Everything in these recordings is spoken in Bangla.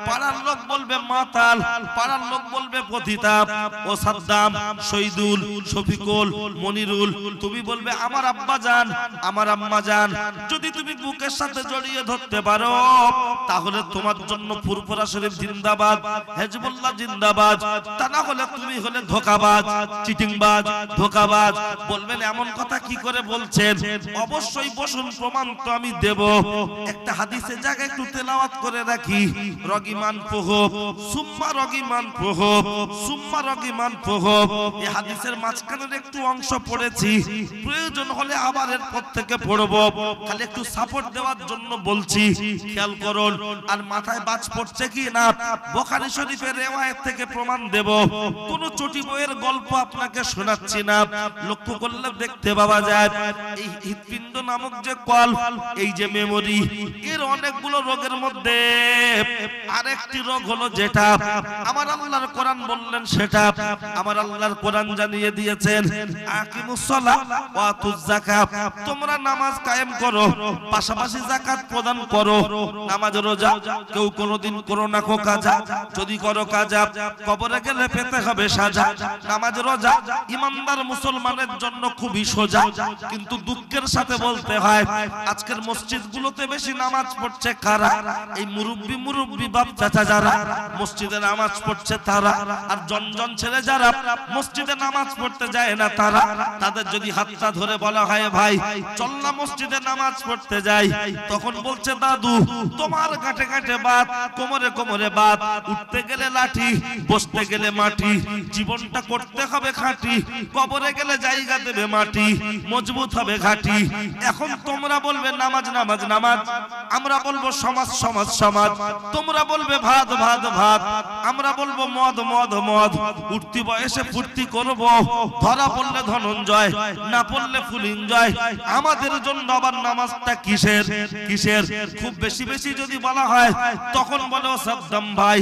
পাড়ার লোক বলবে মাতাল, পাড়ার লোক বলবে পতিতাপ। ও সাদ্দাম, শহীদুল, শফিকুল, মনিরুল, তুমি বলবে আমার আব্বা জান, আমার আম্মা জান। যদি তুমি বুকের সাথে জড়িয়ে ধরতে পারো তাহলে তোমার জন্য ফুরফুরা শরীফ জিন্দাবাদ, হিজবুল্লাহ জিন্দাবাদ। তা না হলে তুমি হলে ধোঁকাবাজ, চিটিংবাজ, ধোঁকাবাজ। বলবেন এমন কথা কি করে বলছেন? অবশ্যই বসুন, প্রমাণ তো আমি দেব। একটা হাদিসের জায়গায় একটু তেলাওয়াত করে রাখি। রগিমান প্রহব, সুম্মা রগিমান প্রহব, সুম্মা রগিমান প্রহব। এই হাদিসের মাঝখানের একটু অংশ পড়েছি, প্রয়োজন হলে আবার এরপর থেকে পড়ব। খালি একটু সাপোর্ট দেওয়ার জন্য বলছি, খেয়াল করুন। আর মাথায় বাজ পড়ছে কি না বুখারী শরীফের রিওয়ায়াত থেকে প্রমাণ দেব। কোন চটি বইয়ের গল্প আপনাকে শোনাচ্ছি না। লক্ষ্য করলে দেখতে পাওয়া যায় এই হৃৎপিণ্ড নামক যে কল, এই যে মেমোরি, এর অনেকগুলো রোগের মধ্যে আরেকটি রোগ হলো যেটা আমার আল্লাহর কোরআন বললেন সেটা। আমার আল্লাহর কোরআন জানিয়ে দিয়েছেন আকিমুস সালাহ ওয়া আতুজ যাকাত, তোমরা নামাজ কায়েম করো, পাশাপাশি যাকাত প্রদান করো। নামাজ রোজা কেউ কোনোদিন করো না কো কাজা, যদি করো কাজা কবরে গেলে পেতে হবে সাজা। নামাজ রোজা ইমানদার মুসলমানের জন্য খুবই সোজা, কিন্তু দুঃখের সাথে বলতে হয় আজকের মসজিদগুলোতে বেশি নামাজ পড়ছে কারা? এই মুরব্বি বাপ চাচা যারা মসজিদে নামাজ পড়ছে তারা, আর জনজন ছেলে যারা মসজিদে নামাজ পড়তে যায় না তারা। তাদের যদি হাতটা ধরে বলা হয় ভাই চল না মসজিদে নামাজ পড়তে যাই, তখন বলছে দাদু তোমার গাঁটে গাঁটে বাত, কোমরে কোমরে বাত, উঠতে গেলে লাঠি, বসতে গেলে মাটি, জীবনটা করতে হবে খাঁটি, কবরে গেলে জায়গা দেবে মাটি, মজবুত হবে ঘাটি। এখন তোমরা বলবে নামাজ নামাজ নামাজ, আমরা বলবো সমাজ সমাজ সমাজ। তোমরা বলবে ভাত ভাত ভাত, আমরা বলবো মদ মদ মদ। উঠতি বয়সে ফুর্তি করব, ধরা পড়লে ধনঞ্জয়, না পড়লে ফুল এনজয়। আমাদের জন্য আবার নামাজটা কিসের কিসের? খুব বেশি বেশি যদি বলা হয় তখন বলে ও সাদ্দাম ভাই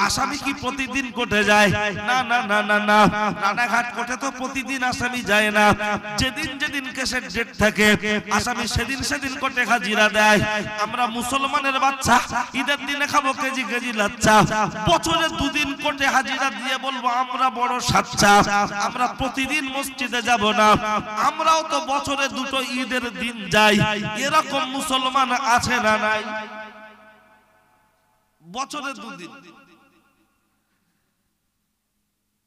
আসামি কি প্রতিদিন কোর্টে যায়? না না না না না, রানাঘাট কোর্টে তো প্রতিদিন আসামি যায় না। যেদিন যেদিন কেসের ডেট থাকে আসামি সেদিন সেদিন কোর্টে হাজিরা দেয়। আমরা মুসলমানের বাচ্চা ঈদের দিনে খাবো কেজি কেজি লাচ্চা, বছরে দুদিন কোর্টে হাজিরা দিয়ে বলবো আমরা বড় সাচ্চা। আমরা প্রতিদিন মসজিদে যাব না, আমরাও তো বছরে দুটো ঈদের দিন যাই। এরকম মুসলমান আছে না নাই? বছরে দুদিন।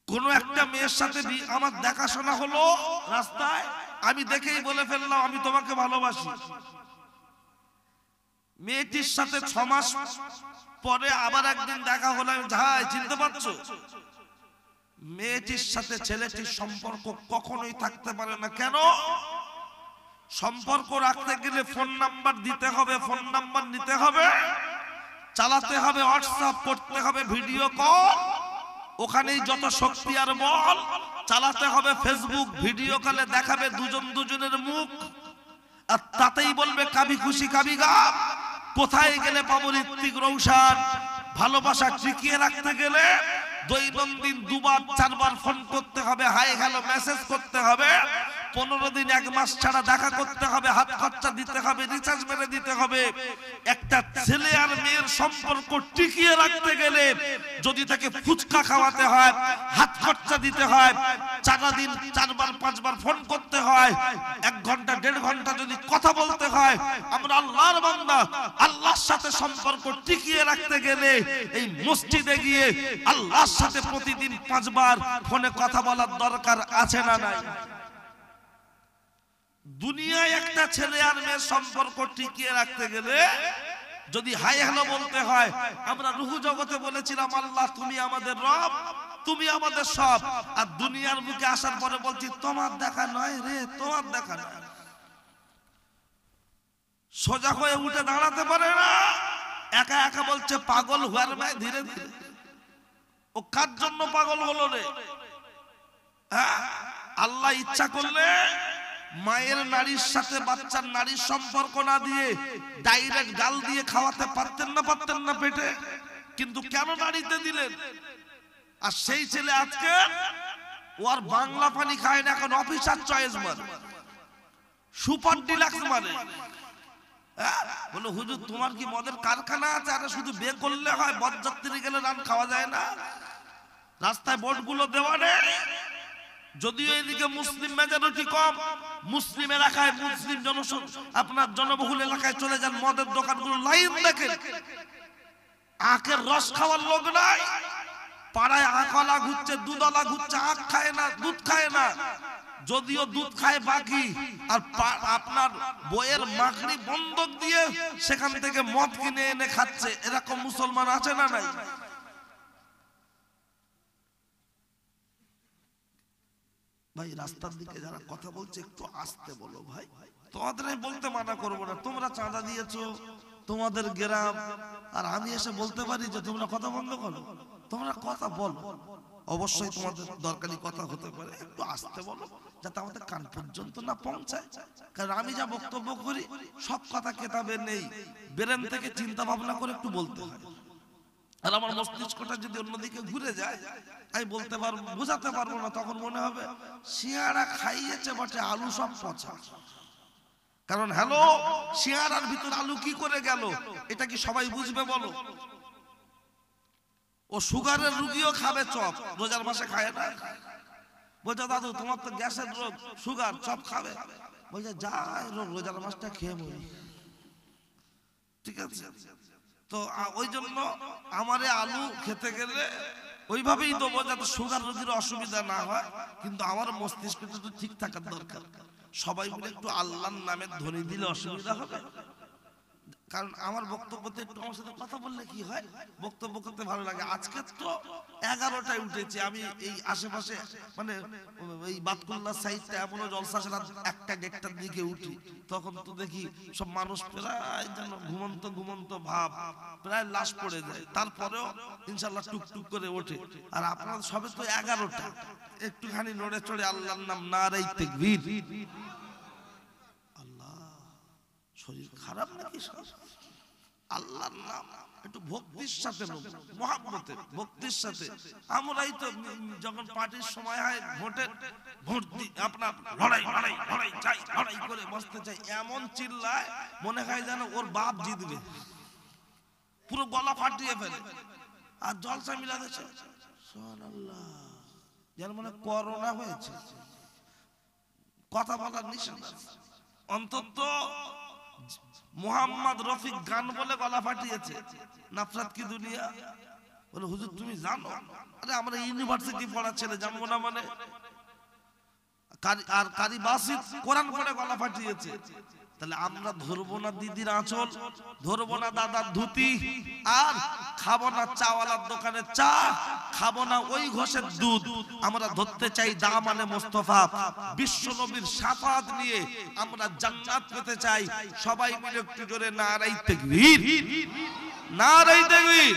কোন একটা মেয়ের সাথে আমার দেখাশোনা হলো রাস্তায়, আমি দেখেই বলে ফেললাম আমি তোমাকে ভালোবাসি। মেয়েটির সাথে 6 মাস পরে আবার একদিন দেখা হলো, ভাই চিনতে পারছো? মেয়েটির সাথে ছেলেটির সম্পর্ক কখনোই থাকতে পারে না। কেন? সম্পর্ক রাখতে গেলে ফোন নাম্বার দিতে হবে, ফোন নাম্বার নিতে হবে, চালাতে হবে হোয়াটসঅ্যাপ, করতে হবে ভিডিও কল, ওখানেই যত শক্তি আর বল। চালাতে হবে ফেসবুক, ভিডিও কলে দেখাবে দুজন দুজনের মুখ, আর তাতেই বলবে কাবি খুশি কাবি গাম। কোথায় গেলে পাবো ঋত্বিক রৌশন? ভালোবাসা টিকিয়ে রাখতে গেলে দৈনন্দিন 2 বার 4 বার ফোন করতে হবে, হাই হ্যালো মেসেজ করতে হবে, 15 দিন 1 মাস ছাড়া দেখা করতে হবে, হাত খরচা দিতে হবে, রিচার্জ মেরে দিতে হবে। একটা ছেলে আর মেয়ের সম্পর্ক টিকিয়ে রাখতে গেলে যদি তাকে ফুচকা খাওয়াতে হয়, হাত খরচা দিতে হয়, সারা দিন 4 বার 5 বার ফোন করতে হয়, 1 ঘন্টা 1.5 ঘন্টা যদি কথা বলতে হয়। আমরা আল্লাহর বান্দা, আল্লাহর সাথে সম্পর্ক টিকিয়ে রাখতে গেলে এই মসজিদে গিয়ে আল্লাহর সাথে প্রতিদিন 5 বার ফোনে কথা বলার দরকার আছে না নাই? দুনিয়ায় একটা ছেলে আর মেয়ের সম্পর্ক টিকিয়ে রাখতে গেলে যদি হাই হ্যালো বলতে হয়, আমরা রুহু জগতে বলেছিলাম আল্লাহ তুমি আমাদের রব, তুমি আমাদের সব। আর দুনিয়ার বুকে আসার পরে বলছি তোমার দেখা নয় রে, তোমার দেখা নয়। সোজা হয়ে উঠে দাঁড়াতে পারে না, একা একা বলছে পাগল হুয়ার ভাই ধীরে ধীরে। ও কার জন্য পাগল হলো রে? আল্লাহ ইচ্ছা করলে মায়ের নারীর সাথে বাচ্চার নারীর সম্পর্ক না দিয়ে ডাইরেক্ট গাল দিয়ে খাওয়াতে পারতেন না পেটে, কিন্তু কেন নারীতে দিলেন? আর সেই ছেলে আজকে ওর বাংলা পানি খায় না, এখন অফিসার চয়েস মানে, সুপার ডিলাক্স মানে। বলো হুজুর তোমার কি মদের কারখানা আছে? আরে শুধু বিয়ে করলে হয়? বরযাত্রী গেলে রান খাওয়া যায় না? রাস্তায় বোর্ডগুলো দেওয়া নেই? যদিও এদিকে মুসলিম মেজরিটি কম, মুসলিম এলাকায়, মুসলিম আপনার জনবহুল এলাকায় চলে যান, মদের দোকানগুলো লাইন দেখেন, আখের রস খাওয়ার লোক নাই। পাড়ায় আখওয়ালা ঘুরছে, দুধওয়ালা ঘুরছে, আখ খায় না, দুধ খায় না। যদিও দুধ খায় বাকি, আর আপনার বইয়ের মাখনি বন্ধক দিয়ে সেখান থেকে মদ কিনে এনে খাচ্ছে। এরকম মুসলমান আছে না নাই? ভাই রাস্তার দিকে যারা কথা বলছে একটু আস্তে বলো ভাই। তোমাদের বলতে মানা করবো না, তোমরা চাঁদা দিয়েছো, তোমাদের গ্রাম, আর আমি এসে বলতে পারি যে তোমরা কথা বন্ধ করো? তোমরা কথা বলো, অবশ্যই তোমাদের দরকারি কথা হতে পারে, একটু আস্তে বলো যাতে আমাদের কান পর্যন্ত না পৌঁছায়। কারণ আমি যা বক্তব্য করি সব কথা কেতাবে নেই, ব্রেন থেকে চিন্তা ভাবনা করে একটু বলতে হয়। আর আমার মস্তিষ্কটা যদি অন্যদিকে ঘুরে যায়, আমি বলতে পারবো, বোঝাতে পারবো না, তখন মনে হবে শিয়ারা খাইয়েছে বটে, আলু সব পচা। কারণ হ্যালো, শিয়ারার ভিতর আলু কি করে গেল এটা কি সবাই বুঝবে বলো? ও সুগারের রুগীও খাবে চপ, রোজার মাসে খায় না? বলছে দাদু তোমার তো গ্যাসের রোগ, সুগার, চপ খাবে? বলছে যাই রোগ, রোজার মাসটা খেয়ে মরি। ঠিক আছে, তো ওই জন্য আমারে আলু খেতে গেলে ওইভাবেই দেবো যাতে সুগার রোগীর অসুবিধা না হয়, কিন্তু আমার মস্তিষ্কটা তো ঠিক থাকার দরকার। সবাই মিলে একটু আল্লাহর নামে ধ্বনি দিলে অসুবিধা হবে? কারণ আমার বক্তব্যতে একটু আমার সাথে কথা বললে কি হয়, বক্তব্য করতে ভালো লাগে। আজকে তো 11টায় উঠেছি আমি, এই আশেপাশে মানে এই বাতকুল্লা সাইডটা এমনও জলসা আসে না, 1টা-1:30টার দিকে উঠি, তখন তো দেখি সব মানুষ প্রায় যেন ঘুমন্ত ঘুমন্ত ভাব, প্রায় লাশ পড়ে যায়, তারপরেও ইনশাল্লাহ টুকটুক করে ওঠে। আর আপনার সবে তো 11টা, একটুখানি নড়ে চড়ে আল্লাহর নাম নারে তাকবীর। শরীর খারাপ নাকি? আল্লাহর নাম একটু ভক্তির সাথে, মহব্বতে ভক্তির সাথে। আমরাই তো যখন পার্টির সময় হয়, ভোট দিই, আপনার লড়াই লড়াই লড়াই চাই, লড়াই করে বসতে চাই, এমন চিল্লায় মনে হয় যেন ওর বাপ জিতবে, পুরো গলা ফাটিয়ে ফেলে। আর জলসা মিলাতে চাই, সুবহানাল্লাহ, যেন মনে করোনা হয়েছে। কথা বলার নিষেধ আছে। অন্তত মোহাম্মদ রফিক গান বলে গলা ফাটিয়েছে, নাফরাত কি দুনিয়া। বলে হুজুর তুমি জানো? আরে আমরা ইউনিভার্সিটি পড়া ছেলে, জানবো না মানে? আর কারি বাসিত কোরআন পড়ে গলা ফাটিয়েছে। তাহলে আমরা ধরবো না দিদির আঁচল, ধরবো না দাদার ধুতি, আর খাবো না চাওয়ালার দোকানে চা, খাবো না ওই ঘষের দুধ। আমরা ধরতে চাই দামানে মোস্তফা, বিশ্ব নবীর শাফাত নিয়ে আমরা জান্নাত পেতে চাই। সবাই মিলে একটু জোরে নারে তাকবীর, নারে তাকবীর।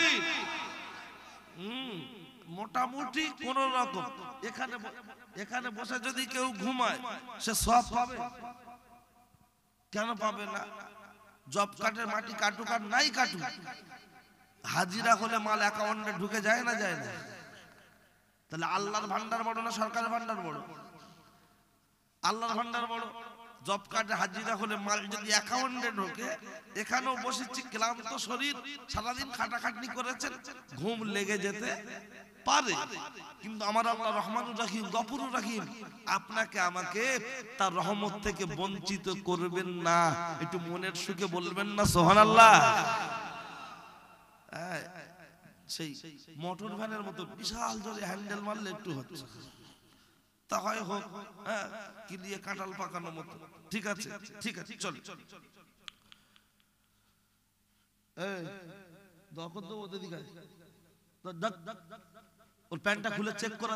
মোটামুটি কোন রকম এখানে বসে যদি কেউ ঘুমায় সে সব পাবে? কেন পাবে না? জব কার্ডের মাটি কাটুক আর নাই কাটুক, হাজিরা হলে মাল অ্যাকাউন্টে ঢুকে যায় না, যায় না? তাহলে আল্লাহর ভান্ডার বড় না সরকারের ভান্ডার বড়? আল্লাহর ভান্ডার বড়। জব কার্ডে হাজিরা হলে মাল যদি অ্যাকাউন্টে ঢোকে, এখানেও বসেছি ক্লান্ত শরীর, সারাদিন খাটাখাটনি করেছেন, ঘুম লেগে যেতে পারে, কিন্তু আমার আল্লাহ রহমানুর রহিম, গফুরুর রহিম আপনাকে আমাকে তার রহমত থেকে বঞ্চিত করবেন না। একটু মনের সুখে বলবেন না সুবহানাল্লাহ? সেই মোটর ভ্যানের মতো বিশাল জোরে হ্যান্ডেল মারলে একটু হচ্ছে, তা হয় হোক, কি দিয়ে কাঁঠাল পাকানোর মতো। ঠিক আছে, ঠিক আছে, চল। দেখো তো ওদের দিকে ওর প্যান্টটা খুলে চেক করা,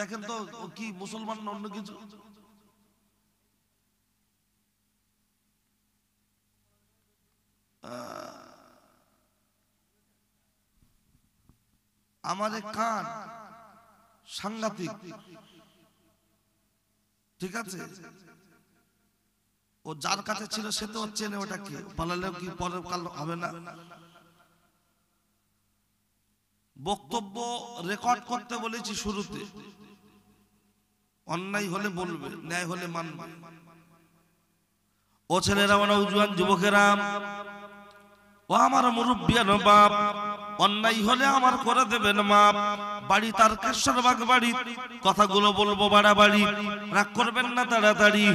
দেখেন তো ও কি মুসলমান না অন্য কিছু। আমাদের কান সাংঘাতিক, ঠিক আছে? ও যার কাছে ছিল সে তো হচ্ছে না, ওটা কি পালালেও কি পরে কাল হবে না? বক্তব্য রেকর্ড করতে বলেছি শুরুতে, অন্যায় হলে বলবে, ন্যায় হলে মানবে। ও ছেলেরা, ও নওজোয়ান যুবকেরা, ও আমার মুরব্বিয়ান বাপ, অন্যায় হলে আমার করে দেবেন মাপ। বাড়ি তারকেশ্বরবাগ বাড়ি, কথাগুলো বলবো বাড়াবাড়ি, রাগ করবেন না তাড়াতাড়ি।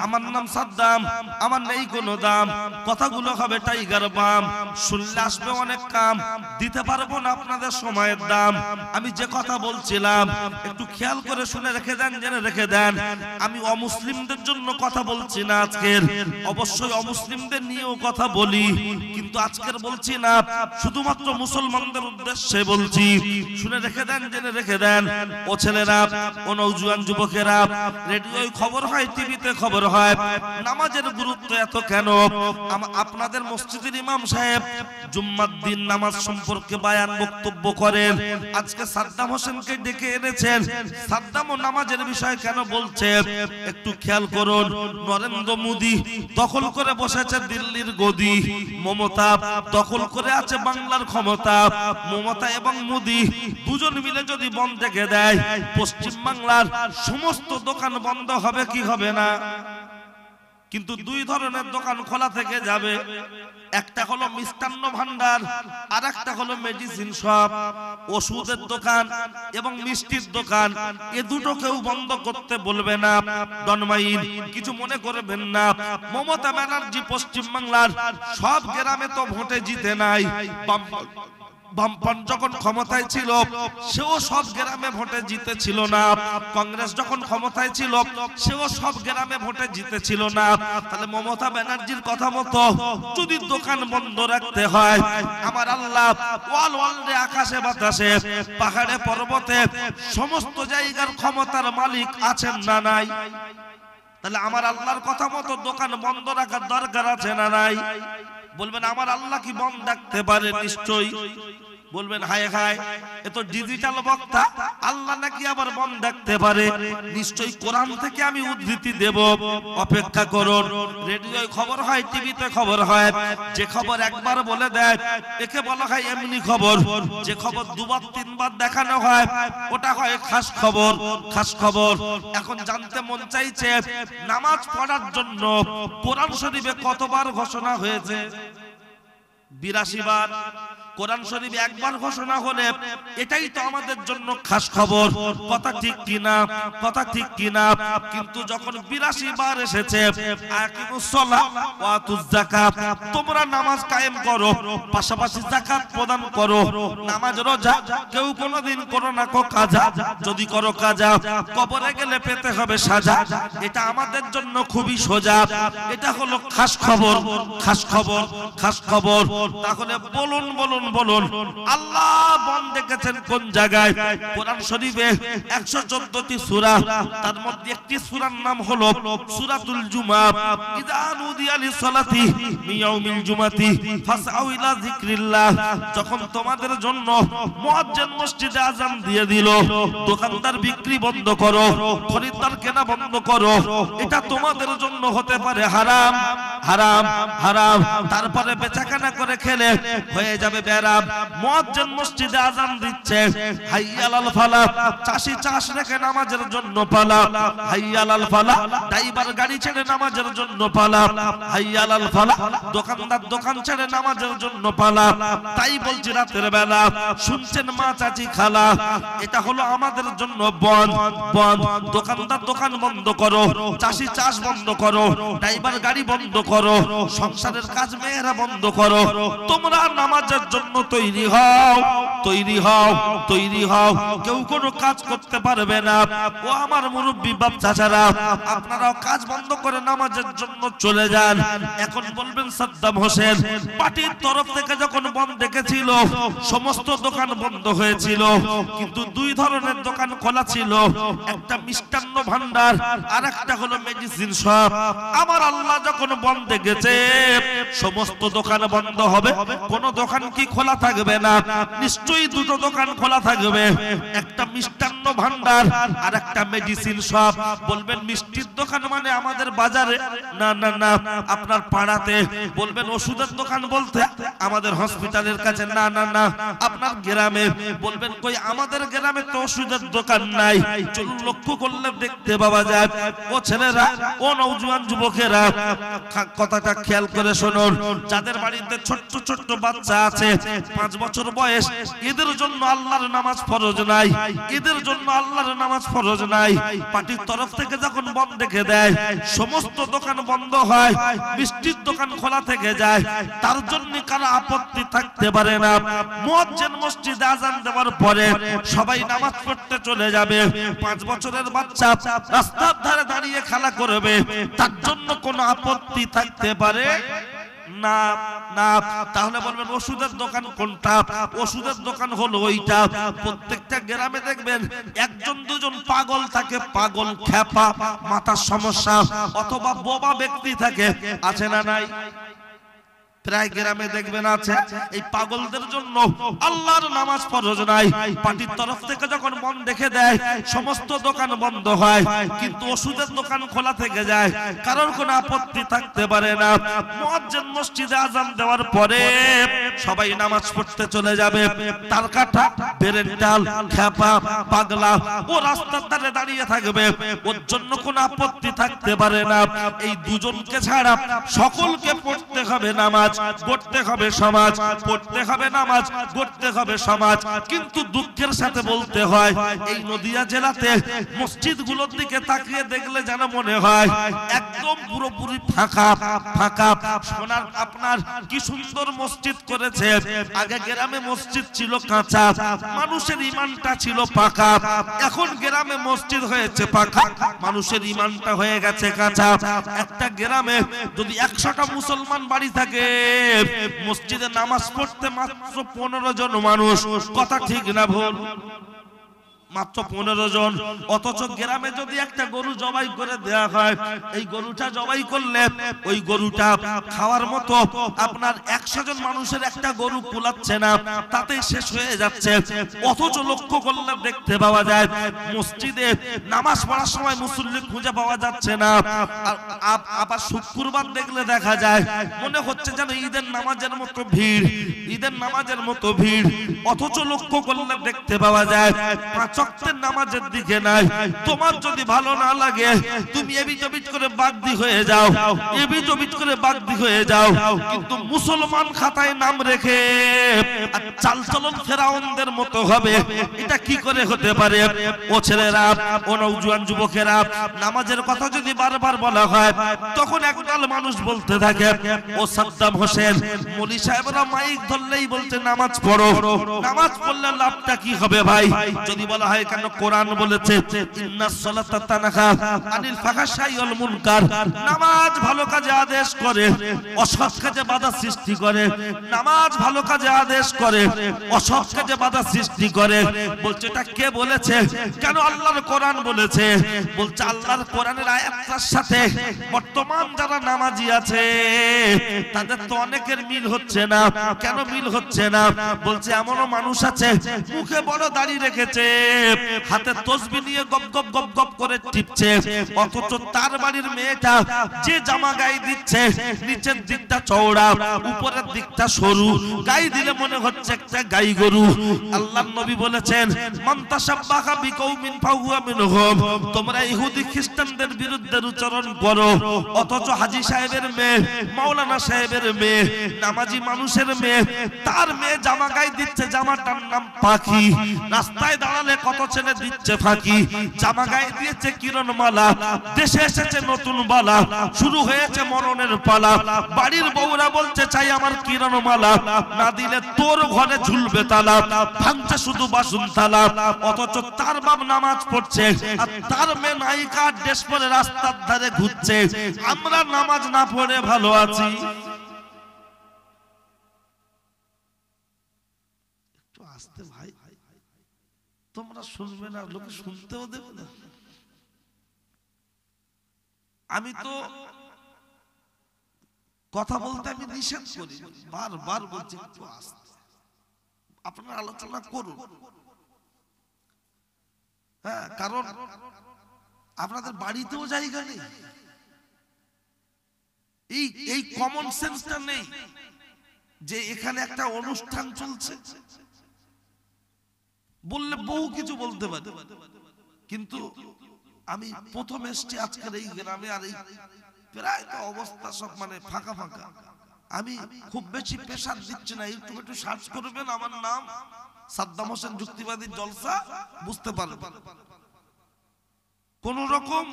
আমার নাম সাদ্দাম, আমার নেই কোনো দাম, কথাগুলো হবে টাইগার বাম। শুনলে আসবে অনেক কাম, দিতে পারবো না আপনাদের সময়ের দাম। আমি যে কথা বলছিলাম একটু খেয়াল করে শুনে রেখে দেন, জেনে রেখে দেন। আমি অমুসলিমদের জন্য কথা বলছি না আজকের, অবশ্যই অমুসলিমদের নিয়েও কথা বলি, কিন্তু আজকের বলছি না, শুধুমাত্র মুসলমানদের উদ্দেশ্যে বলছি। শুনে রেখে দেন, জেনে রেখে দেন। ও ছেলেরা, ও নওজোয়ান যুবকেরা, রেডিওয় খবর হয়, টিভিতে খবর হয়, নামাজের গুরুত্ব এত কেন? আপনাদের মসজিদের ইমাম সাহেব জুম্মার দিন নামাজ সম্পর্কে বায়ান বক্তব্য করেন। আজকে সাদ্দাম হোসেনকে ডেকে এনেছেন, সাদ্দামও নামাজের বিষয় কেন বলছে একটু খেয়াল করুন। নরেন্দ্র মোদী দখল করে বসেছে দিল্লির গদি, মমতা দখল করে আছে বাংলার ক্ষমতা। মমতা এবং মোদী দুজন মিলে যদি বন্ধ রেখে দেয়, পশ্চিম বাংলার সমস্ত দোকান বন্ধ হবে কি হবে না? কিন্তু দুই ধরনের দোকান খোলা থেকে যাবে, একটা হলো মিষ্টান্ন ভান্ডার, আর একটা হলো মেডিসিন শপ। ওষুধের দোকান এবং মিষ্টির দোকান, এ দুটো কেউ বন্ধ করতে বলবে না। ডনমাইন কিছু মনে করবেন না, মমতা ব্যানার্জি পশ্চিম বাংলার সব গ্রামে তো ভোটে জিতে নাই। বামপন যখন ক্ষমতায় ছিল সেও সব গ্রামে ভোটে জিতেছিল না। কংগ্রেস যখন ক্ষমতায় ছিল সেও সব গ্রামে ভোটে জিতেছিল না। তাহলে মমতা ব্যানার্জির কথা মতো যদি দোকান বন্ধ রাখতে হয়, আমার আল্লাহ ওয়াল ওয়ালে, আকাশে বাতাসে, পাহাড়ে পর্বতে সমস্ত জায়গার ক্ষমতার মালিক আছেন না নাই? তাহলে আমার আল্লাহর কথা মতো দোকান বন্ধ রাখার দরকার আছে না নাই? বলবেন আমার আল্লাহ কি বন্ধ রাখতে পারে? নিশ্চয়ই। বলবেন হায় হায়, এ তো ডিজিটাল বক্তা, আল্লাহ নাকি আবার বন্ধ রাখতে পারে? নিশ্চয়ই কোরআন থেকে আমি উদ্ধৃতি দেব, অপেক্ষা করুন। রেডিওয় খবর হয়, টিভিতে খবর হয়, যে খবর একবার বলে দেয় একে বলা হয় এমনি খবর। যে খবর দুবার তিনবার দেখানো হয় ওটা হয় খাস খবর। খাস খবর। এখন জানতে মন চাইছে নামাজ পড়ার জন্য কোরআন শরীফে কতবার ঘোষণা হয়েছে? 82 বার। কোরআন শরীফ একবার ঘোষণা হলে এটাই তো আমাদের জন্য খাস খবর। কথা ঠিক কিনা? কথা ঠিক কিনা? কিন্তু যখন 82 বার এসেছে, আকিমুস সালাহ ওয়া আতুজ যাকাত, তোমরা নামাজ কায়েম করো, পাশাপাশি যাকাত প্রদান করো। নামাজ রোজা কেউ কোনোদিন করো না কো কাজা, যদি করো কাজা কবরে গেলে পেতে হবে সাজা। এটা আমাদের জন্য খুবই সোজা। এটা হলো খাস খবর। খাস খবর, খাস খবর। তাহলে বলুন বলুন বলুন, আল্লাহ বন্ধ রেখেছেন কোন জায়গায়? কোরআন শরীফে 114টি সূরা, তার মধ্যে একটি সূরার নাম হলো সূরাতুল জুমআহ। ইযা নুদিয়া লিসসালাতি মিন ইয়াউমিল জুমআতি ফাসআউ ইলা যিকরিল্লাহ। যখন তোমাদের জন্য মুয়াজ্জিন মসজিদে আযান দিয়ে দিল, দোকানদার বিক্রি বন্ধ করো, খরিদ্দার কেনা বন্ধ করো। এটা তোমাদের জন্য হতে পারে হারাম, হারাম, হারাম। তারপরে বেচাকেনা করে খেলে হয়ে যাবে বেরাম। মুয়াজ্জিন মসজিদে আযান দিচ্ছে, হাইয়া আলাল ফালাহ, চাষি চাষ রেখে নামাজের জন্য পালা। হাইয়া আলাল ফালাহ, ড্রাইভার গাড়ি ছেড়ে নামাজের জন্য পালা। হাইয়া আলাল ফালাহ, দোকানদার দোকান ছেড়ে নামাজের জন্য পালা। তাই বলছি রাতের বেলা শুনছেন মা চাচি খালা, এটা হলো আমাদের জন্য বন্ধ, বন্ধ। দোকানদার দোকান বন্ধ করো, চাষি চাষ বন্ধ করো, ড্রাইভার গাড়ি বন্ধ করো, সংসারের কাজ মেয়েরা বন্ধ করো। তোমরা নামাজের জন্য তৈরি হও, তৈরি হও, তৈরি হও। কেউ কোনো কাজ করতে পারবে না। ও আমার মুরব্বী বাপ চাচারা, আপনারাও কাজ বন্ধ করে নামাজের জন্য চলে যান। এখন বলবেন সাদ্দাম হোসেন পার্টির তরফ থেকে যখন বন্ধ রেখেছিল সমস্ত দোকান বন্ধ হয়েছিল, কিন্তু দুই ধরনের দোকান খোলা ছিল, একটা মিষ্টান্ন ভান্ডার আর একটা হলো মেডিসিন শপ। আমার আল্লাহ যখন বন্ধ রেখেছে সমস্ত দোকান বন্ধ হবে, কোন দোকান কি খোলা থাকবে না? নিশ্চয়ই দুটো দোকান খোলা থাকবে। একটা মিষ্টান্ন ভান্ডার আর একটা মেডিসিন শপ। বলবেন মিষ্টির দোকান মানে আমাদের বাজারে, না না না আপনার পাড়াতে। বলবেন ওষুধের দোকান বলতে আমাদের হসপিটালের কাছে, না না না আপনার গ্রামে। বলবেন কই আমাদের গ্রামে তো ওষুধের দোকান নাই। চলুন লক্ষ্য করলে দেখতে পাওয়া যায়। ও ছেলেরা, ও নওজোয়ান যুবকেরা, কথাটা খেয়াল করে শুনুন। যাদের বাড়িতে ছোট্ট ছোট্ট বাচ্চা আছে 5 বছর বয়স, এদের জন্য আল্লাহর নামাজ ফরজ নাই, এদের জন্য আল্লাহর নামাজ ফরজ নাই। পার্টির তরফ থেকে যখন বন্ধ রেখে দেয়, সমস্ত দোকান বন্ধ হয়, মিষ্টির দোকান খোলা থেকে যায়, তার জন্য কারো আপত্তি থাকতে পারে না। মুয়াজ্জিন মসজিদে আযান দেওয়ার পরে সবাই নামাজ পড়তে চলে যাবে। 5 বছরের বাচ্চা রাস্তার ধারে দাঁড়িয়ে খেলা করবে, তার জন্য কোনো আপত্তি থাকতে পারে না না। তাহলে বলবেন ওষুধের দোকান কোনটা? ওষুধের দোকান হলো ওইটা। প্রত্যেকটা গ্রামে দেখবেন একজন দুজন পাগল থাকে, পাগল খ্যাপা, মাথার সমস্যা অথবা বোবা ব্যক্তি থাকে, আছে না নাই? প্রায় গ্রামে দেখবেন আছে। এই পাগলদের জন্য আল্লাহর নামাজ ফরজ নাই। পার্টির তরফ থেকে যখন মন দেখে দেয়, সমস্ত দোকান বন্ধ হয়, কিন্তু ওষুধের দোকান খোলা থেকে যায়, কারণ কোনো আপত্তি থাকতে পারে না। মুয়াজ্জিন মসজিদে আযান দেওয়ার পরে সবাই নামাজ পড়তে চলে যাবে। তার কাটা, বেরেন্টাল, খ্যাপা, পাগলা ও রাস্তার ধারে দাঁড়িয়ে থাকবে, ওর জন্য কোনো আপত্তি থাকতে পারে না। এই দুজনকে ছাড়া সকলকে পড়তে হবে নামাজ, পড়তে হবে সমাজ, পড়তে হবে নামাজ, পড়তে হবে সমাজ। কিন্তু দুঃখের সাথে বলতে হয়, এই নদিয়া জেলাতে মসজিদগুলোর দিকে তাকিয়ে দেখলে যেন মনে হয় একদম পুরোপুরি ফাঁকা ফাঁকা। সোনার আপনার কি সুন্দর মসজিদ করেছে। আগে গ্রামে মসজিদ ছিল কাঁচা, মানুষের ঈমানটা ছিল পাকা। এখন গ্রামে মসজিদ হয়েছে পাকা, মানুষের ঈমানটা হয়ে গেছে কাঁচা। একটা গ্রামে যদি 100টা মুসলমান বাড়ি থাকে, মসজিদে নামাজ পড়তে মাত্র 15 জন মানুষ। কথা ঠিক না ভুল? মাত্র 15 জন। অথচ গ্রামে যদি একটা গরু জবাই করে দেয়া হয়, এই গরুটা জবাই করলে ওই গরুটা খাওয়ার মতো আপনার 100 জন মানুষের একটা গরু কুলাচ্ছে না, তাতেই শেষ হয়ে যাচ্ছে। অথচ লক্ষ্য করলে দেখতে পাওয়া যায় মসজিদে নামাজ পড়ার সময় মুসল্লি খুঁজে পাওয়া যাচ্ছে না। আবার শুক্রবার দেখলে দেখা যায় মনে হচ্ছে যেন ঈদের নামাজের মতো ভিড়, ঈদের নামাজের মতো ভিড়। অথচ লক্ষ্য করলে দেখতে পাওয়া যায় 5 ওয়াক্তের নামাজের দিকে নাই। তোমার যদি ভালো না লাগে, তুমি এবিজবিজ করে বাগদি হয়ে যাও, এবিজবিজ করে বাগদি হয়ে যাও, কিন্তু মুসলমান খাতায় নাম রেখে আর চালচলন ফেরাউনদের মতো হবে, এটা কি করে হতে পারে? ও ছেলেরা, ও নওজোয়ান যুবকেরা, নামাজের কথা যদি বারবার বলা হয়, তখন একদল মানুষ বলতে থাকে, ও সাদ্দাম হোসেন মলি সাহেবরা মাইক ধরলেই বলতে নামাজ পড়ো, নামাজ পড়লে লাভটা কি হবে ভাই? যদি বলা হয় কেন কোরআন বলেছে ইন্নাস সালাতা তানহা আনিল ফাহশাই ওয়াল মুনকার, নামাজ ভালো কাজে আদেশ করে, অসৎ কাজে বাধা সৃষ্টি করে। নামাজ ভালো কাজে আদেশ করে, অসৎ কাজে বাধা সৃষ্টি করে। বলছে এটা কে বলেছে? কেন আল্লাহর কোরআন বলেছে। বলছে আল্লাহর কোরআনের আয়াতটার সাথে বর্তমান যারা নামাজি আছে তাদের তো অনেকের মিল হচ্ছে না। কেন মিল হচ্ছে না? বলছে এমনও মানুষ আছে মুখে বড় দাড়ি রেখেছে, হাতে তসবিহ নিয়ে গপ গপ গপ গপ করে টিপছে, অথচ তার বাড়ির মেয়েটা যে জামা গায়ে দিচ্ছে নিচের দিকটা চওড়া, উপরের দিকটা সরু, গায়ে দিলে মনে হচ্ছে একটা গাই গরু। আল্লাহর নবী বলেছেন মান তাশাব্বাহা বিকৌমিন ফাহুয়া মিনহুম, তোমরা ইহুদি খ্রিস্টানদের বিরুদ্ধে উচ্চারণ করো। অথচ হাজী সাহেবের মেয়ে, মাওলানা সাহেবের মেয়ে, নামাজি মানুষের মেয়ে, তার মেয়ে জামা গায়ে দিচ্ছে, জামাটার নাম পাখি। রাস্তায় দাঁড়ালে কত ছেলে দিচ্ছে ফাঁকি, জামা গায়ে দিয়েছে কিরণমালা, দেশে এসেছে নতুন বালা, শুরু হয়েছে মরণের পালা। বাড়ির বউরা বলছে চাই আমার কিরণমালা, না দিলে তোর ঘরে ঝুলবে তালা, ভাঙছে শুধু বাসন থালা। অথচ তার বাপ নামাজ পড়ছে আর তার মেয়ে নায়িকা ড্রেস পরে রাস্তার ধারে ঘুরছে। আমরা নামাজ না পড়ে ভালো আছি। একটু আস্তে ভাই, তোমরা শুনবে না, লোকে শুনতেও দেবে না। আমি তো কথা বলতে আমি নিষেধ করি, বারবার বলছি একটু আস্তে, আপনারা আলোচনা করুন। হ্যাঁ, কারণ আপনাদের বাড়িতেও জায়গা নেই, এই কমন সেন্সটা নেই যে এখানে একটা অনুষ্ঠান চলছে। বললে বহু কিছু বলতে পারে, কিন্তু আমি প্রথম এসছি আজকের এই গ্রামে, আর এই প্রায় তো অবস্থা সব মানে ফাঁকা ফাঁকা। আমি খুব বেশি প্রেসার দিচ্ছি না, ইউটিউবে একটু সার্চ করবেন, আমার নাম সাদ্দাম হোসেন যুক্তিবাদী জলসা, বুঝতে পারবেন। কোন রকম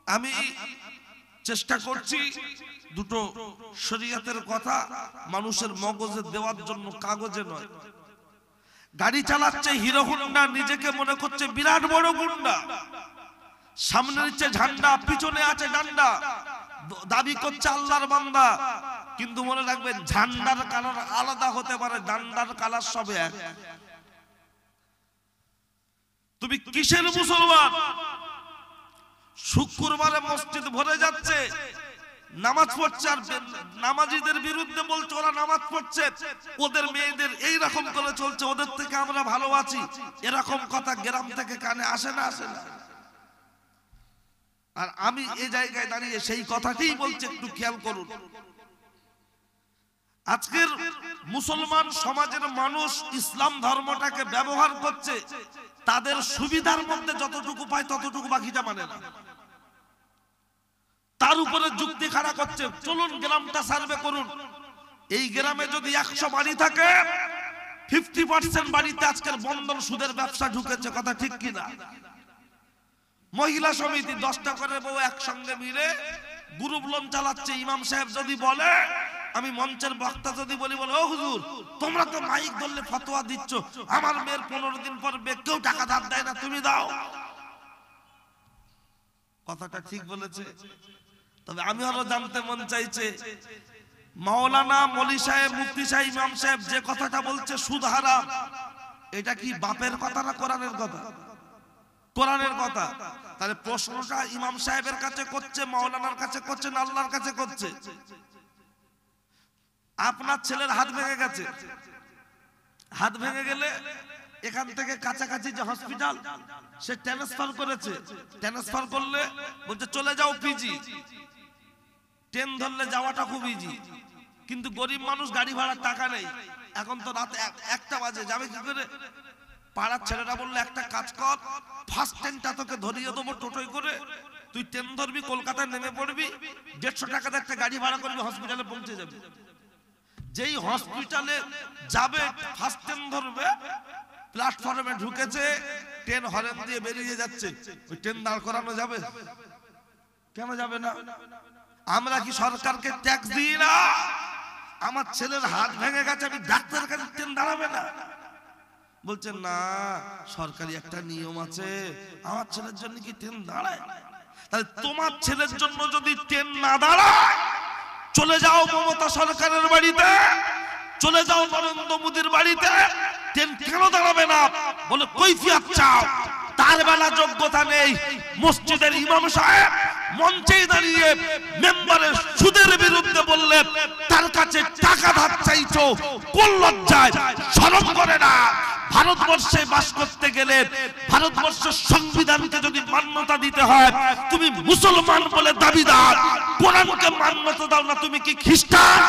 আমি চেষ্টা করছি দুটো শরীয়তের কথা মানুষের মগজে দেওয়ার জন্য, কাগজে নয়। গাড়ি চালাচ্ছে হিরো হোন্ডা, নিজেকে মনে করছে বিরাট বড় গুন্ডা, সামনে নিচ্ছে ঝান্ডা, পিছনে আছে ডান্ডা, দাবি করছে আল্লাহর বান্দা। কিন্তু মনে রাখবেন, ঝান্ডার কালার আলাদা হতে পারে, ডান্ডার কালার সব এক। তুমি কিসের মুসলমান? শুক্রবারে মসজিদ ভরে যাচ্ছে, নামাজ পড়ছে, আর নামাজিদের বিরুদ্ধে বলছে ওরা নামাজ পড়ছে, ওদের মেয়েদের এই রকম করে চলছে, ওদের থেকে আমরা ভালো আছি, এরকম কথা গ্রাম থেকে কানে আসে না? আসে না? আর আমি এই জায়গায় দাঁড়িয়ে সেই কথাটাই বলছি, একটু খেয়াল করুন। আজকের মুসলমান সমাজের মানুষ ইসলাম ধর্মটাকে ব্যবহার করছে তাদের সুবিধার মধ্যে, যতটুকু পায় ততটুকু, বাকিটা মানে না। তার উপরে যুক্তি খাড়া করছে। চলুন গ্রামটা সার্ভে করুন, এই গ্রামে যদি 100 বাড়ি থাকে, 50% বাড়িতে আজকের বন্ধন সুদের ব্যবসা ঢুকেছে, কথা ঠিক কিনা? মহিলা সমিতি 10টা করে বউ একসঙ্গে মিলে গ্রুপ লোন চালাচ্ছে। ইমাম সাহেব যদি বলে, আমি মঞ্চের বক্তা যদি বলি, বলে ও হুজুর, তোমরা তো মাইক ধরলে ফতোয়া দিচ্ছ, আমার মেয়ের 15 দিন পর কেউ টাকা ধার দেয় না, তুমি দাও। কথাটা ঠিক বলেছে। তবে আমি আরো জানতে মন চাইছে, মাওলানা, মলি সাহেব, মুফতি সাহেব, ইমাম সাহেব যে কথাটা বলছে সুদ হারাম, এটা কি বাপের কথা না কোরআনের কথা? কোরআনের কথা। তাহলে প্রশ্নটা ইমাম সাহেবের কাছে করছে, মাওলানার কাছে করছে না আল্লাহর কাছে করছে? আপনার ছেলের হাত ভেঙে গেছে, হাত ভেঙে গেলে এখান থেকে কাছাকাছি যে হসপিটাল, সে ট্রান্সফার করেছে, ট্রান্সফার করলে বলছে চলে যাও পিজি। ট্রেন ধরলে যাওয়াটা খুব ইজি, কিন্তু গরিব মানুষ গাড়ি ভাড়ার টাকা নেই। এখন তো রাত 1টা বাজে, যাবে কি করে? পাড়ার ছেলেরা বললো একটা কাজ কর, ফার্স্ট ট্রেনটা তোকে ধরিয়ে দেবো টোটোয় করে, তুই ট্রেন ধরবি, কলকাতায় নেমে পড়বি, 150 টাকাতে একটা গাড়ি ভাড়া করবি, হসপিটালে পৌঁছে যাবে। যেই হসপিটালে যাবে, ফার্স্ট ট্রেন ধরবে, প্ল্যাটফর্মে ঢুকেছে, ট্রেন হরেন দিয়ে বেরিয়ে যাচ্ছে, ওই ট্রেন দাঁড় করানো যাবে? কেন যাবে না? আমরা কি সরকারকে ট্যাক্স দিই না? আমার ছেলের হাত ভেঙে গেছে, আমি ডাক্তারের কাছে ট্রেন দাঁড়াবে না? বলছেন না, সরকারি একটা নিয়ম আছে, আমার ছেলের জন্য কি ট্রেন দাঁড়ায়? তাহলে তোমার ছেলের জন্য যদি ট্রেন না দাঁড়ায়, চলে যাও মমতা সরকারের বাড়িতে, চলে যাও নরেন্দ্র মোদীর বাড়িতে, ট্রেন কেন দাঁড়াবে না? বলে কৈফিয়ত চাও। তার বেলা যোগ্যতা নেই। মসজিদের ইমাম সাহেব মঞ্চে দাঁড়িয়ে মেম্বারের সুদের বিরুদ্ধে বললে তার কাছে টাকা ধার চাইছো, কোন লজ্জায়? শরম করে না? ভারতবর্ষে বাস করতে গেলে ভারতবর্ষের সংবিধানকে যদি মান্যতা দিতে হয়, তুমি মুসলমান বলে দাবিদার, কোরআনকে মান্যতা দাও না, তুমি কি খ্রিস্টান?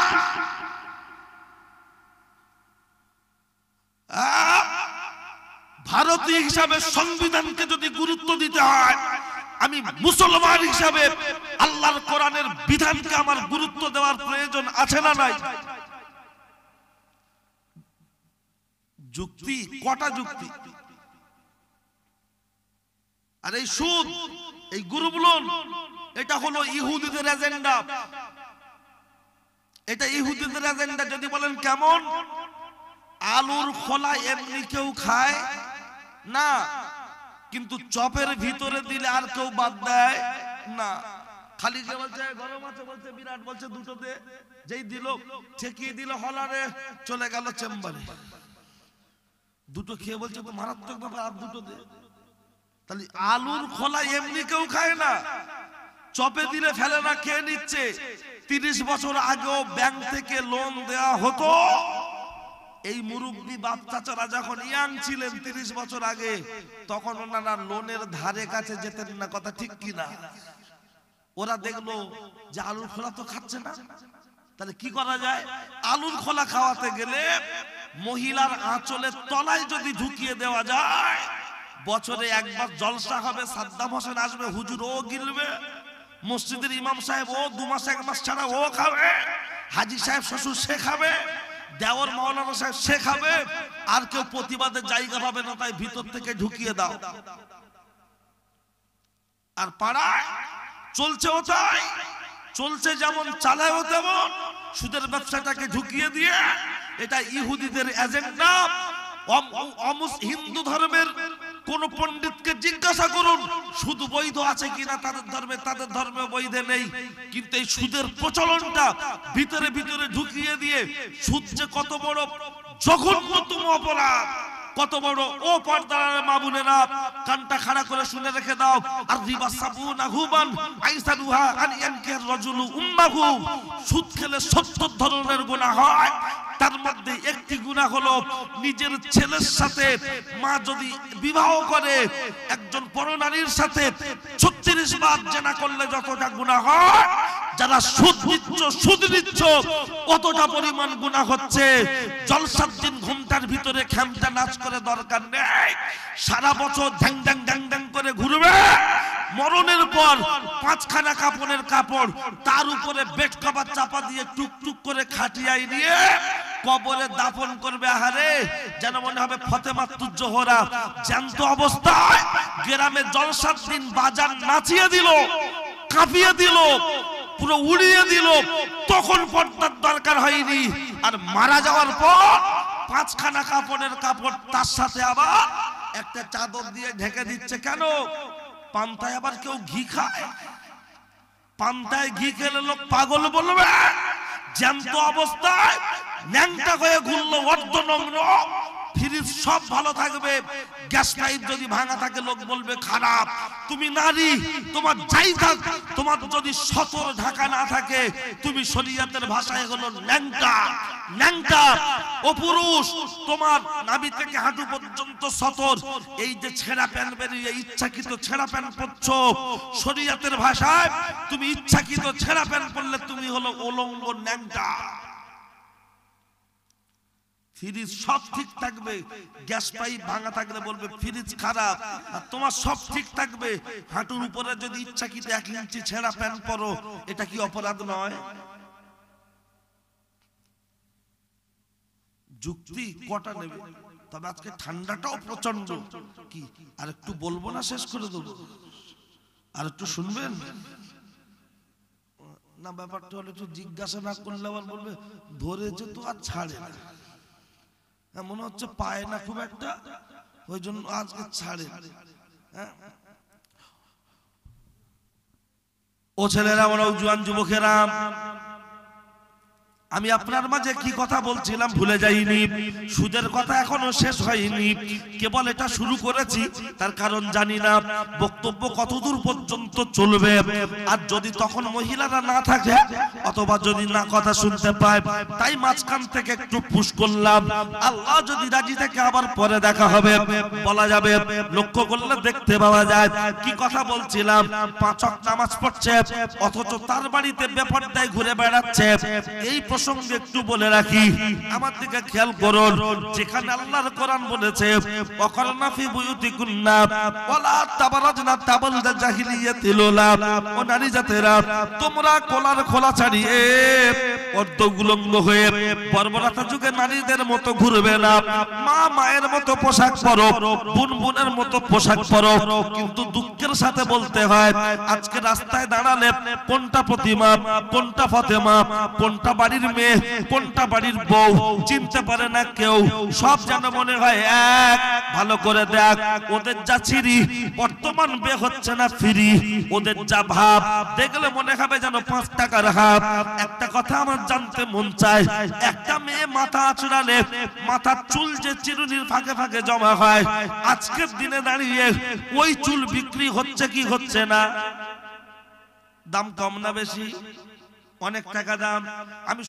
ভারতীয় হিসাবে সংবিধানকে যদি গুরুত্ব দিতে হয়, আমি মুসলমান হিসাবে আল্লাহর কোরআনের বিধানকে আমার গুরুত্ব দেওয়ার প্রয়োজন আছে না নাই? যুক্তি কটা যুক্তি? আর এই সুদ, এই গ্রুপ লোন, এটা হলো ইহুদিদের এজেন্ডা। এটা ইহুদিদের এজেন্ডা। যদি বলেন কেমন? আলুর খোলা এমনি কেউ খায় না, কিন্তু চপের ভিতরে দিলে আর কেউ বাদ দেয় না। খালি যে বলছে গরম আছে, বলছে বিরাট, বলছে দুটো দে, যেই দিল ঠেকিয়ে দিল হলারে, চলে গেল চেম্বারে, দুটো খেয়ে বলছে তো মারাত্মক ব্যাপার, আর দুটো দে। তাহলে আলুর খোলা এমনি কেউ খায় না, চপে দিলে ফেলে না, খেয়ে নিচ্ছে। 30 বছর আগেও ব্যাংক থেকে লোন দেয়া হতো, এই মুরব্বী বাপ চাচারা যখন ইয়াং ছিলেন 30 বছর আগে, তখন ওনারা লোনের ধারে কাছে যেতেন না, কথা ঠিক কিনা? ওরা দেখলো যে আলুর খোলা তো খাচ্ছে না, তাহলে কি করা যায়? আলুর খোলা খাওয়াতে গেলে মহিলার আঁচলের তলায় যদি ঢুকিয়ে দেওয়া যায়, বছরে একবার জলসা হবে, সাদ্দাম হোসেন আসবে, হুজুর ও গিলবে, মসজিদের ইমাম সাহেব ও 2 মাস 1 মাস ছাড়া ও খাবে, হাজি সাহেব শ্বশুর সে খাবে, দেওয়ার মাওলানা সাহেব সে খাবে, আর কেউ প্রতিবাদের জায়গা পাবে না, তাই ভিতর থেকে ঢুকিয়ে দাও। আর পাড়ায় চলছেও তাই, চলছে যেমন চালায়ও তেমন, সুদের ব্যবসাটাকে ঢুকিয়ে দিয়ে এটা ইহুদিদের এজেন্ডা। হিন্দু ধর্মের কোন পণ্ডিতকে জিজ্ঞাসা করুন সুদ বৈধ আছে কিনা তাদের ধর্মে, তাদের ধর্মে বৈধ নেই। কিন্তু এই সুদের প্রচলনটা ভিতরে ভিতরে ঢুকিয়ে দিয়ে সুদ যে কত বড় জঘন্যতম অপরাধ, কত বড় ও পর্দার মা বোনেরা কানটা খাড়া করে শুনে রেখে দাও। আর রিবা সাবুনা হুবান আইসানুহা আন ইয়ানকির রাজুলু উম্মাহু, সুদ খেলে 70 ধরনের গুনাহ হয়, তার মধ্যে একটি গুনাহ হলো নিজের ছেলের সাথে মা যদি বিবাহ করে একজন পরনারীর সাথে 36 বার জিনা করলে যতটা গুনাহ হয়, যারা সুদ নিচ্ছ অতটা পরিমাণ গুনাহ হচ্ছে। জলসার দিন ঘুমটার ভিতরে খেমটা নাচ করে দরকার নেই, সারা বছর ঢ্যাং ঢ্যাং ঢ্যাং ঢ্যাং করে ঘুরবে, মরণের পর 5খানা কাপড়ের কাপড় তার উপরে বেড কভার চাপা দিয়ে টুকটুক করে খাটিয়াই নিয়ে কবরে দাফন করবে। আহারে, যেন মনে হবে ফাতেমা তুজ জোহরা জ্যান্ত অবস্থায় গ্রামে জলসার দিন বাজার নাচিয়ে দিল, কাঁপিয়ে দিল, পুরো উড়িয়ে দিল, তখন পর্দার দরকার হয়নি। আর মারা যাওয়ার পর 5খানা কাপড়ের কাপড় তার সাথে আবার একটা চাদর দিয়ে ঢেকে দিচ্ছে। কেন? পান্তায় আবার কেউ ঘি খায়? পান্তায় ঘি খেলে লোক পাগল বলবে? জ্যান্ত অবস্থায় ন্যাংটা হয়ে ঘুরলো অর্ধনগ্ন, ফ্রিজ সব ভালো থাকবে, গ্যাস পাইপ যদি ভাঙা থাকে লোক বলবে খারাপ। তুমি নারী, তোমার যাই থাক, তোমার যদি সতর ঢাকা না থাকে, তুমি শরীয়তের ভাষায় হলো ন্যাংটা। ন্যাংটা ও পুরুষ, তোমার নাভি থেকে হাঁটু পর্যন্ত সতর, এই যে ছেঁড়া প্যান্ট বেরিয়ে ইচ্ছাকৃত ছেঁড়া প্যান্ট পরছো, শরীয়তের ভাষায় তুমি ইচ্ছাকৃত ছেঁড়া প্যান্ট পরলে তুমি হলো উলঙ্গ, ন্যাংটা। ফ্রিজ সব ঠিক থাকবে, গ্যাস পাইপ ভাঙা থাকলে বলবে ফ্রিজ খারাপ, আর তোমার সব ঠিক থাকবে, হাঁটুর উপরে যদি ইচ্ছাকৃত 1 ইঞ্চি ছেঁড়া প্যান্ট পরো, এটা কি অপরাধ নয়? যুক্তি কটা নেবে? তবে আজকে ঠান্ডাটাও প্রচন্ড। কি আর একটু বলবো না শেষ করে দেবো? আর একটু শুনবেন না? ব্যাপারটা হলো একটু জিজ্ঞাসা না করলে আবার বলবে ধরেছে তো আর ছাড়ে না, মনে হচ্ছে পায় না খুব একটা, ওই জন্য আজকে ছাড়ে। ও ছেলেরা, ওরা জোয়ান যুবকেরা, আমি আপনার মাঝে কি কথা বলছিলাম ভুলে যাইনি। সুদের কথা এখনো শেষ হয়নি, কেবল এটা শুরু করেছি, তার কারণ জানি না বক্তব্য কতদূর পর্যন্ত চলবে। আর যদি তখন মহিলারা না থাকে অথবা যদি না কথা শুনতে পায়, তাই মাঝখান থেকে একটু পুশ করলাম। আল্লাহ যদি রাজি থাকে আবার পরে দেখা হবে, বলা যাবে, লক্ষ্য করলে দেখতে পাওয়া যায়। কি কথা বলছিলাম? 5 ওয়াক্ত নামাজ পড়ছে অথচ তার বাড়িতে বেপরদায় ঘুরে বেড়াচ্ছে। এই প্রসঙ্গে একটু বলে রাখি, আমার দিকে খেয়াল করুন। যেখানে আল্লাহর কোরআন বলেছে ওয়াকারনা ফি বুয়ুতিকুন্না ওয়ালা তাবারাজনা তাবালদা জাহিলিয়াতিল উলা, ও নারী জাতেরা তোমরা কোলার খোলা ছাড়িয়ে অর্ধগুলঙ্গ হয়ে বর্বরতা যুগে নারীদের মতো ঘুরবে না। মা মায়ের মতো পোশাক পরো, বোন বোনের মতো পোশাক পরো। কিন্তু দুঃখের সাথে বলতে হয় আজকে রাস্তায় দাঁড়ালে কোনটা প্রতিমা, কোনটা ফাতেমা, কোনটা বাড়ির মেয়ে, কোনটা বাড়ির বউ চিনতে পারে না কেউ। সব যেন মনে হয় এক। ভালো করে দেখ, ওদের যা ছিরি বর্তমান বে হচ্ছে না ফ্রি, ওদের যা ভাব দেখলে মনে হবে যেন 5 টাকার হাত। একটা কথা আমার জানতে মন চায়, একটা মেয়ে মাথা আঁচড়ালে মাথার চুল যে চিরুনির ফাঁকে ফাঁকে জমা হয়, আজকের দিনে দাঁড়িয়ে ওই চুল বিক্রি হচ্ছে কি হচ্ছে না? দাম কম না বেশি? অনেক টাকা দাম। আমি